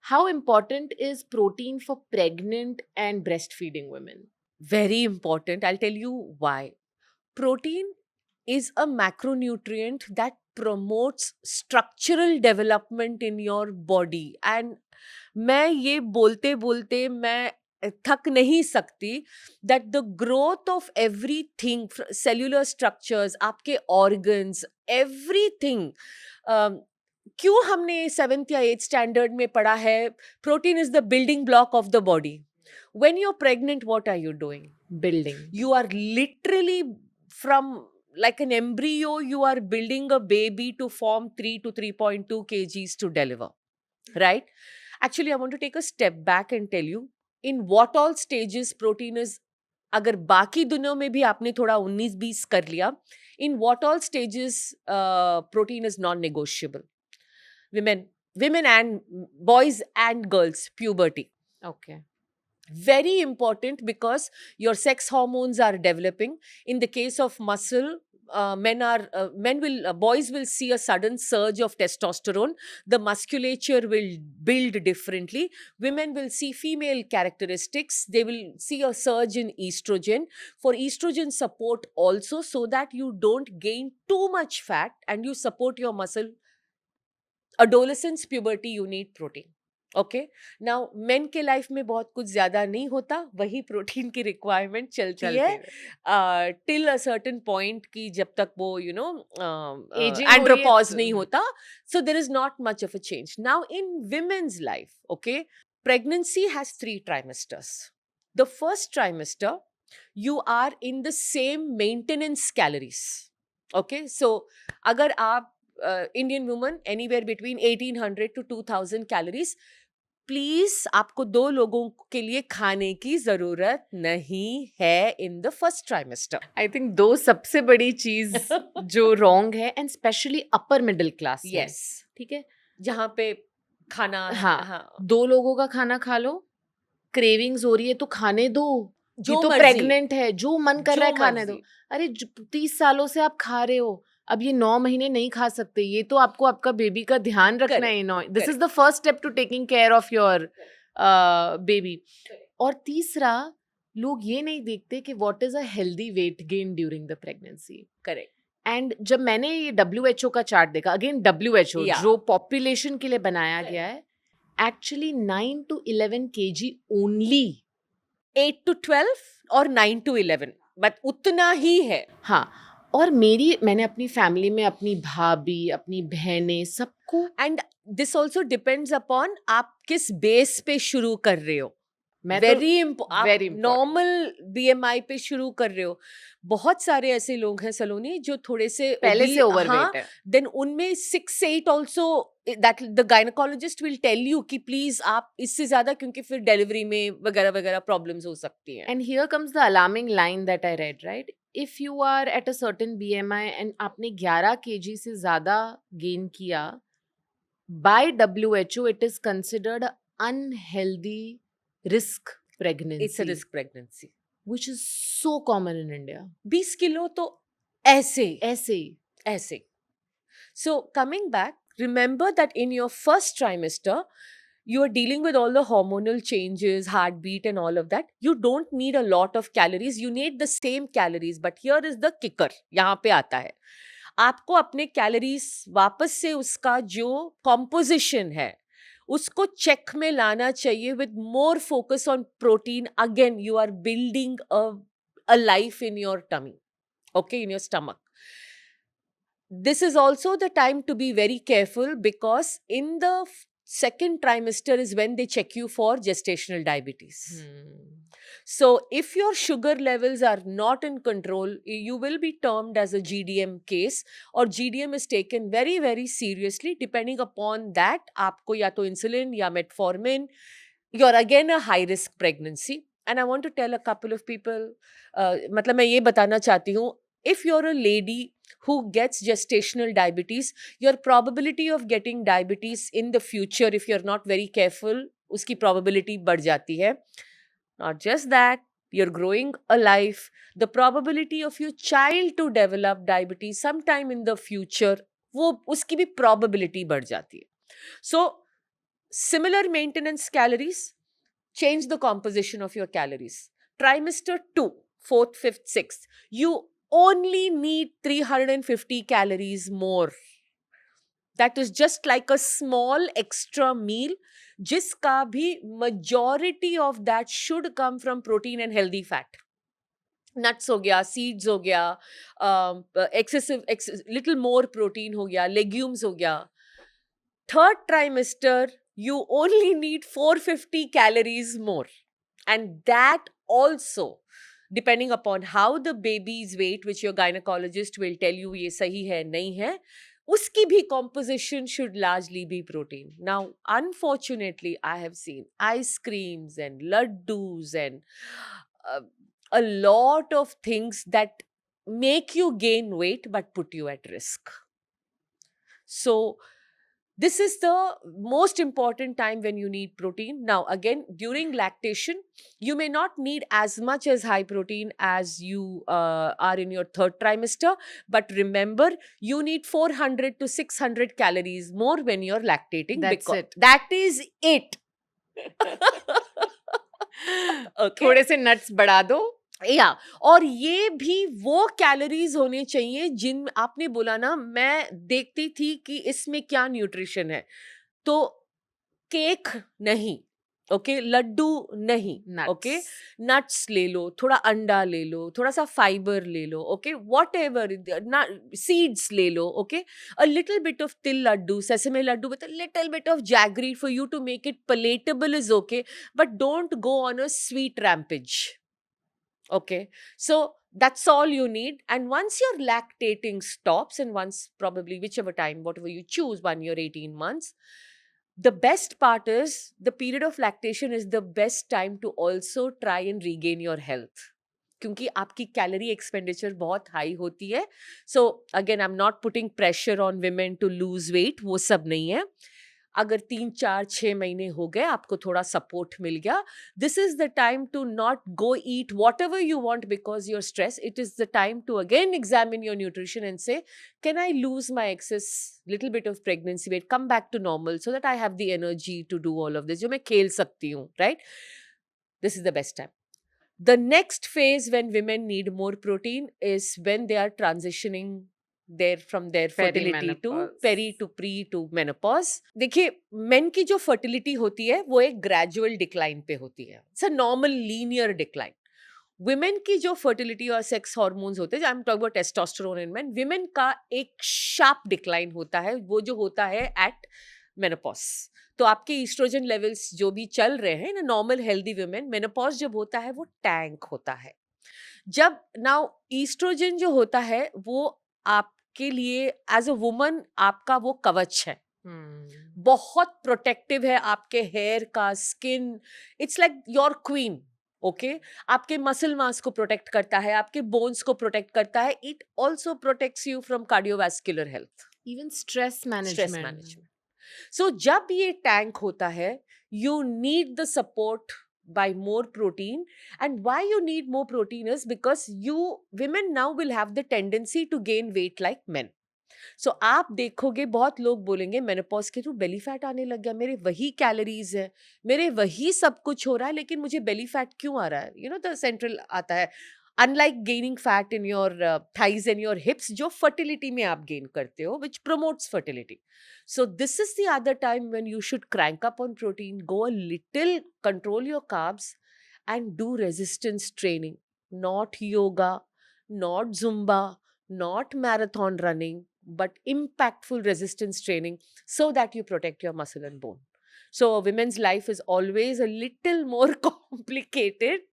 How important is protein for pregnant and breastfeeding women? Very important. I'll tell you why. Protein is a macronutrient that promotes structural development in your body. And मैं ये बोलते बोलते मैं थक नहीं सकती that the growth of everything, cellular structures, आपके organs, everything, क्यों हमने 7th या 8th स्टैंडर्ड में पढ़ा है protein is the building block of the body. When you're pregnant, what are you doing? Building. You are literally, from like an embryo, you are building a baby to form 3 to 3.2 kgs to deliver, right? Actually, I want to take a step back and tell you in what all stages protein is. अगर बाकी दुनिया में भी आपने थोड़ा 19-20 कर लिया, in what all stages protein is non-negotiable. Women and boys and girls, puberty. Okay. Very important because your sex hormones are developing. In the case of muscle, boys will see a sudden surge of testosterone. The musculature will build differently. Women will see female characteristics. They will see a surge in estrogen, for estrogen support also, so that you don't gain too much fat and you support your muscle. Adolescence, puberty, you need protein. Okay. Now main के life में बहुत कुछ ज्यादा नहीं होता, वही protein की requirement चलती है टिल अ सर्टेन पॉइंट की, जब तक वो Aging हो रही है एंड्रोपॉज तो- नहीं होता. So there is not much of a change. Now in women's life, okay, pregnancy has 3 trimesters. The first trimester, you are in the same maintenance calories. Okay, so अगर आप Indian woman, anywhere between 1800 to 2000 calories. Please, आपको 2 लोगों के लिए खाने की जरूरत नहीं है in the first trimester. I think दो सबसे बड़ी चीज जो रॉन्ग है, and specially upper middle class. Yes, ठीक है. जहाँ पे खाना, हाँ, 2 लोगों का खाना खा लो, क्रेविंग्स हो रही है तो खाने दो. जो ये तो मर्जी. प्रेग्नेंट है, जो मन कर जो रहा है खाने दो. मर्जी. अरे 30 सालों से आप खा रहे हो, अब ये 9 महीने नहीं खा सकते. ये तो आपको आपका बेबी का ध्यान रखना है. This is the first step to taking care of your baby. और तीसरा, लोग ये नहीं देखते कि what is a healthy weight gain during the pregnancy. Correct. And जब मैंने ये WHO का चार्ट देखा, अगेन WHO Yeah. जो पॉपुलेशन के लिए बनाया Correct. गया है, actually 9 to 11 kg only. 8 to 12 और 9 to 11, बट उतना ही है. हाँ. और मैंने अपनी फैमिली में अपनी भाभी, अपनी बहनें, सबको. And this also depends upon आप किस बेस पे शुरू कर रहे हो. मैं very very important. Normal BMI पे शुरू कर रहे हो. बहुत सारे ऐसे लोग हैं सलोनी जो थोड़े से पहले से ओवरवेट है. देन उनमें 6-8 also, that the gynaecologist will tell you कि प्लीज आप इससे ज्यादा, क्योंकि फिर डिलीवरी में वगैरह वगैरह प्रॉब्लम्स हो सकती हैं. And here comes the alarming line that I read, right? If you are at a certain BMI and आपने 11 kg से ज्यादा गेन किया, by WHO it is considered unhealthy risk pregnancy. It's a risk pregnancy, which is so common in India. 20 kilo तो ऐसे ऐसे. So coming back, remember that in your first trimester, you are dealing with all the hormonal changes, heartbeat and all of that. You don't need a lot of calories. You need the same calories. But here is the kicker. यहाँ पे आता है. आपको अपने calories वापस से उसका जो कॉम्पोजिशन है उसको चेक में लाना चाहिए with more focus on protein. Again, you are building a life in your tummy, okay, in your stomach. This is also the time to be very careful because in the second trimester is when they check you for gestational diabetes. So if your sugar levels are not in control, you will be termed as a GDM case, or GDM is taken very, very seriously. Depending upon that, आपको या तो insulin या metformin, you're again a high risk pregnancy. And I want to tell a couple of people, मतलब मैं ये बताना चाहती हूँ, if you're a lady who gets gestational diabetes, your probability of getting diabetes in the future, if you're not very careful, उसकी probability बढ़ जाती है. Not just that, you're growing a life. The probability of your child to develop diabetes sometime in the future, वो उसकी भी probability बढ़ जाती है. So similar maintenance calories, change the composition of your calories. Trimester 2, 4th, 5th, 6th, you only need 350 calories more. That is just like a small extra meal, jiska bhi majority of that should come from protein and healthy fat. Nuts हो गया, seeds हो गया, little more protein हो गया, legumes हो गया. Third trimester, you only need 450 calories more. And that also, depending upon how the baby's weight, which your gynecologist will tell you ye sahi hai, nahi hai, uski bhi composition should largely be protein. Now, unfortunately, I have seen ice creams and laddus and uh, a lot of things that make you gain weight but put you at risk. So, this is the most important time when you need protein. Now, again, during lactation, you may not need as much as high protein as you are in your third trimester. But remember, you need 400 to 600 calories more when you're lactating. That's because it. That is it. Okay. थोड़े से nuts बढ़ा दो. या और ये भी वो calories होने चाहिए जिन आपने बोला ना, मैं देखती थी कि इसमें क्या न्यूट्रिशन है, तो केक नहीं, ओके, लड्डू नहीं, Nuts. ओके, नट्स ले लो, थोड़ा अंडा ले लो, थोड़ा सा फाइबर ले लो, ओके, वॉट एवर, सीड्स ले लो, okay, a little bit of til laddu, sesame laddu with a little bit of jaggery for you to make it palatable is okay, but don't go on a sweet rampage. Okay, so that's all you need. And once your lactating stops, and once probably whichever time, whatever you choose, 1 year, 18 months, the best part is the period of lactation is the best time to also try and regain your health. क्योंकि आपकी calorie expenditure बहुत high होती है. So again, I am not putting pressure on women to lose weight, वो सब नहीं है. अगर 3, 4, 6 महीने हो गए, आपको थोड़ा सपोर्ट मिल गया, this is the time to not go eat whatever you want because your stress. It is the time to again examine your nutrition and say, can I lose my excess little bit of pregnancy weight, come back to normal so that I have the energy to do all of this, जो मैं खेल सकती हूँ, right? This is the best time. The next phase when women need more protein is when they are transitioning from their fertility to peri to pre to menopause. देखिए, men की जो fertility होती है वो एक gradual decline पे होती है. It's a normal linear decline. Women की जो fertility और sex hormones होते हैं, I'm talking about testosterone in men, women का एक sharp decline होता है, वो जो होता है at menopause. तो आपके ईस्ट्रोजन लेवल्स जो भी चल रहे हैं ना, नॉर्मल हेल्दी वुमेन, मेनोपॉज जब होता है वो टैंक होता है. जब नाउ ईस्ट्रोजन जो होता है वो आपके लिए एज अ वुमन आपका वो कवच है, बहुत प्रोटेक्टिव है आपके हेयर का, skin, it's like your queen. Okay, आपके मसल मास को प्रोटेक्ट करता है, आपके बोन्स को प्रोटेक्ट करता है. It also protects you from cardiovascular health, even stress management. So जब ये टैंक होता है, you need the support by more protein. And why you need more protein is because women now will have the tendency to gain weight like men. So आप देखोगे बहुत लोग बोलेंगे menopause के थ्रू बेली फैट आने लग गया, मेरे वही कैलोरीज है, मेरे वही सब कुछ हो रहा है, लेकिन मुझे बेली फैट क्यों आ रहा है? यू नो, द सेंट्रल आता है. Unlike gaining fat in your thighs and your hips, जो fertility में आप gain करते हो, which promotes fertility. So this is the other time when you should crank up on protein, go a little, control your carbs, and do resistance training. Not yoga, not Zumba, not marathon running, but impactful resistance training so that you protect your muscle and bone. So a women's life is always a little more complicated